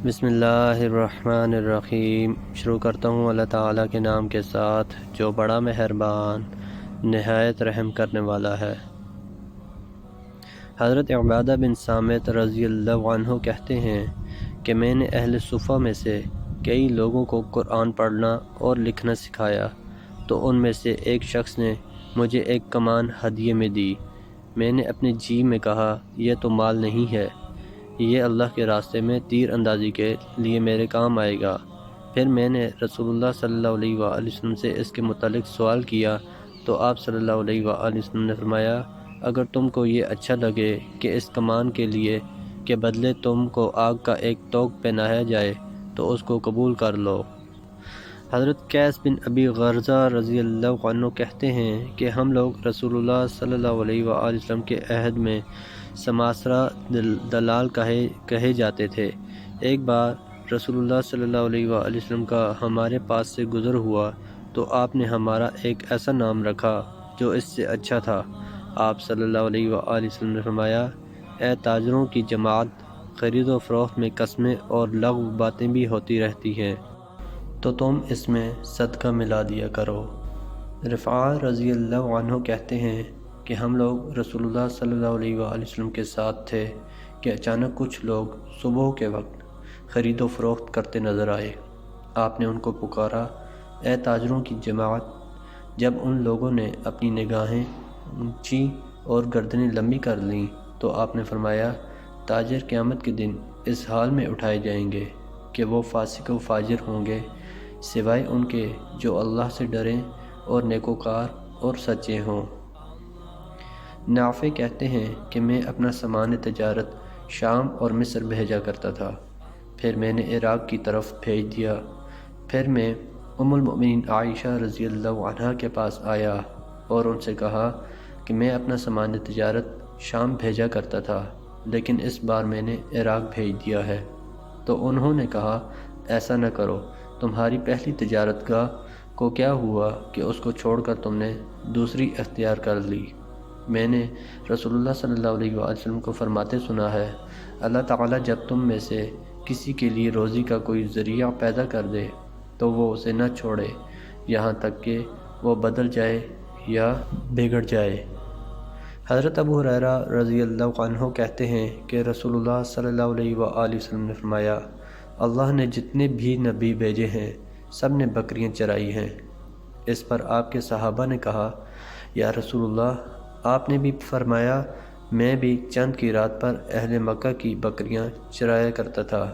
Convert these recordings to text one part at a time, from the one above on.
بسم اللہ الرحمن الرحیم۔ شروع کرتا ہوں اللہ تعالیٰ کے نام کے ساتھ جو بڑا مہربان نہایت رحم کرنے والا ہے۔ حضرت عبادہ بن صامت رضی اللہ عنہ کہتے ہیں کہ میں نے اہل صفہ میں سے کئی لوگوں کو قرآن پڑھنا اور لکھنا سکھایا، تو ان میں سے ایک شخص نے مجھے ایک کمان ہدیے میں دی۔ میں نے اپنے جی میں کہا، یہ تو مال نہیں ہے، یہ اللہ کے راستے میں تیر اندازی کے لیے میرے کام آئے گا۔ پھر میں نے رسول اللہ صلی اللہ علیہ وآلہ وسلم سے اس کے متعلق سوال کیا تو آپ صلی اللہ علیہ وآلہ وسلم نے فرمایا، اگر تم کو یہ اچھا لگے کہ اس کمان کے لیے کے بدلے تم کو آگ کا ایک توق پہنایا جائے تو اس کو قبول کر لو۔ حضرت قیس بن ابی غرزہ رضی اللہ عنہ کہتے ہیں کہ ہم لوگ رسول اللہ صلی اللہ علیہ وآلہ وسلم کے عہد میں سماسرہ دلال کہے جاتے تھے۔ ایک بار رسول اللہ صلی اللہ علیہ وآلہ وسلم کا ہمارے پاس سے گزر ہوا تو آپ نے ہمارا ایک ایسا نام رکھا جو اس سے اچھا تھا۔ آپ صلی اللہ علیہ وآلہ وسلم نے فرمایا، اے تاجروں کی جماعت، خرید و فروخت میں قسمیں اور لغو باتیں بھی ہوتی رہتی ہیں، تو تم اس میں صدقہ ملا دیا کرو۔ رفاعہ رضی اللہ عنہ کہتے ہیں کہ ہم لوگ رسول اللہ صلی اللہ علیہ وآلہ وسلم کے ساتھ تھے کہ اچانک کچھ لوگ صبح کے وقت خرید و فروخت کرتے نظر آئے۔ آپ نے ان کو پکارا، اے تاجروں کی جماعت۔ جب ان لوگوں نے اپنی نگاہیں اونچی اور گردنیں لمبی کر لیں تو آپ نے فرمایا، تاجر قیامت کے دن اس حال میں اٹھائے جائیں گے کہ وہ فاسق و فاجر ہوں گے، سوائے ان کے جو اللہ سے ڈریں اور نیکوکار اور سچے ہوں۔ نافع کہتے ہیں کہ میں اپنا سامان تجارت شام اور مصر بھیجا کرتا تھا، پھر میں نے عراق کی طرف بھیج دیا۔ پھر میں ام المؤمنین عائشہ رضی اللہ عنہا کے پاس آیا اور ان سے کہا کہ میں اپنا سامان تجارت شام بھیجا کرتا تھا، لیکن اس بار میں نے عراق بھیج دیا ہے۔ تو انہوں نے کہا، ایسا نہ کرو، تمہاری پہلی تجارت گاہ کو کیا ہوا کہ اس کو چھوڑ کر تم نے دوسری اختیار کر لی؟ میں نے رسول اللہ صلی اللہ علیہ وآلہ وسلم کو فرماتے سنا ہے، اللہ تعالیٰ جب تم میں سے کسی کے لیے روزی کا کوئی ذریعہ پیدا کر دے تو وہ اسے نہ چھوڑے یہاں تک کہ وہ بدل جائے یا بگڑ جائے۔ حضرت ابو ہریرہ رضی اللہ عنہ کہتے ہیں کہ رسول اللہ صلی اللہ علیہ وآلہ وسلم نے فرمایا، اللہ نے جتنے بھی نبی بھیجے ہیں سب نے بکریاں چرائی ہیں۔ اس پر آپ کے صحابہ نے کہا، یا رسول اللہ، آپ نے بھی فرمایا، میں بھی چند کی رات پر اہل مکہ کی بکریاں چرایا کرتا تھا۔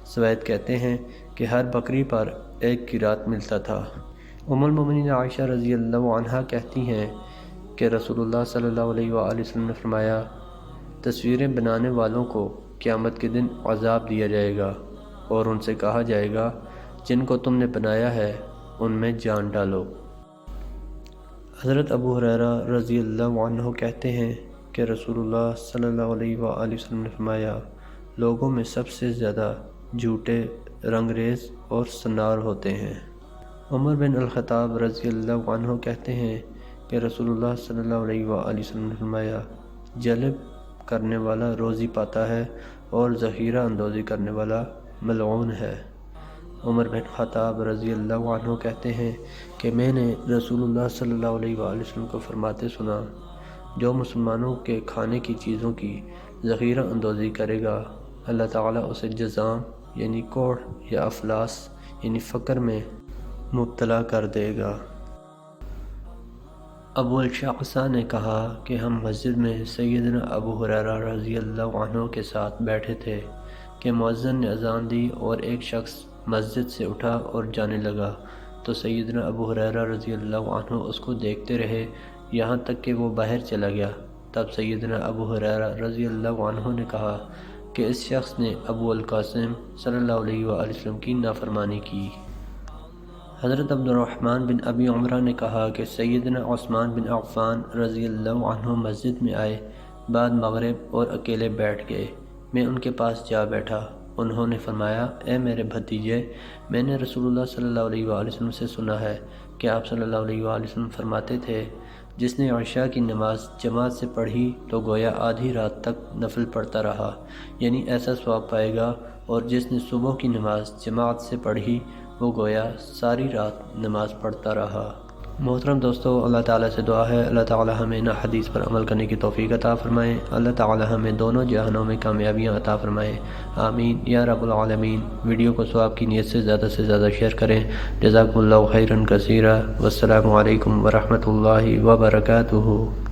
سوید کہتے ہیں کہ ہر بکری پر ایک کی رات ملتا تھا۔ ام المؤمنین عائشہ رضی اللہ عنہا کہتی ہیں کہ رسول اللہ صلی اللہ علیہ وآلہ وسلم نے فرمایا، تصویریں بنانے والوں کو قیامت کے دن عذاب دیا جائے گا اور ان سے کہا جائے گا، جن کو تم نے بنایا ہے ان میں جان ڈالو۔ حضرت ابو ہریرہ رضی اللہ عنہ کہتے ہیں کہ رسول اللہ صلی اللہ علیہ وآلہ وسلم نے فرمایا، لوگوں میں سب سے زیادہ جھوٹے، رنگریز اور سنار ہوتے ہیں۔ عمر بن الخطاب رضی اللہ عنہ کہتے ہیں کہ رسول اللہ صلی اللہ علیہ وآلہ وسلم نے فرمایا، جلب کرنے والا روزی پاتا ہے اور ذخیرہ اندوزی کرنے والا ملعون ہے۔ عمر بن خطاب رضی اللہ عنہ کہتے ہیں کہ میں نے رسول اللہ صلی اللہ علیہ وآلہ وسلم کو فرماتے سنا، جو مسلمانوں کے کھانے کی چیزوں کی ذخیرہ اندوزی کرے گا، اللہ تعالیٰ اسے جذام یعنی کوڑ یا افلاس یعنی فقر میں مبتلا کر دے گا۔ ابو الشعثاء نے کہا کہ ہم مسجد میں سیدنا ابو ہریرہ رضی اللہ عنہ کے ساتھ بیٹھے تھے کہ مؤذن نے اذان دی اور ایک شخص مسجد سے اٹھا اور جانے لگا، تو سیدنا ابو ہریرہ رضی اللہ عنہ اس کو دیکھتے رہے یہاں تک کہ وہ باہر چلا گیا۔ تب سیدنا ابو ہریرہ رضی اللہ عنہ نے کہا کہ اس شخص نے ابو القاسم صلی اللہ علیہ وآلہ وسلم کی نافرمانی کی۔ حضرت عبد الرحمن بن ابی عمرہ نے کہا کہ سیدنا عثمان بن عفان رضی اللہ عنہ مسجد میں آئے بعد مغرب اور اکیلے بیٹھ گئے۔ میں ان کے پاس جا بیٹھا۔ انہوں نے فرمایا، اے میرے بھتیجے، میں نے رسول اللہ صلی اللہ علیہ وآلہ وسلم سے سنا ہے کہ آپ صلی اللہ علیہ وآلہ وسلم فرماتے تھے، جس نے عشاء کی نماز جماعت سے پڑھی تو گویا آدھی رات تک نفل پڑھتا رہا، یعنی ایسا ثواب پائے گا اور جس نے صبح کی نماز جماعت سے پڑھی وہ گویا ساری رات نماز پڑھتا رہا۔ محترم دوستو، اللہ تعالیٰ سے دعا ہے اللہ تعالیٰ ہمیں ان حدیث پر عمل کرنے کی توفیق عطا فرمائے، اللہ تعالیٰ ہمیں دونوں جہانوں میں کامیابیاں عطا فرمائے، آمین یا رب العالمین۔ ویڈیو کو ثواب کی نیت سے زیادہ شیئر کریں۔ جزاکم اللہ خیرا کثیرا، والسلام علیکم ورحمۃ اللہ وبرکاتہ۔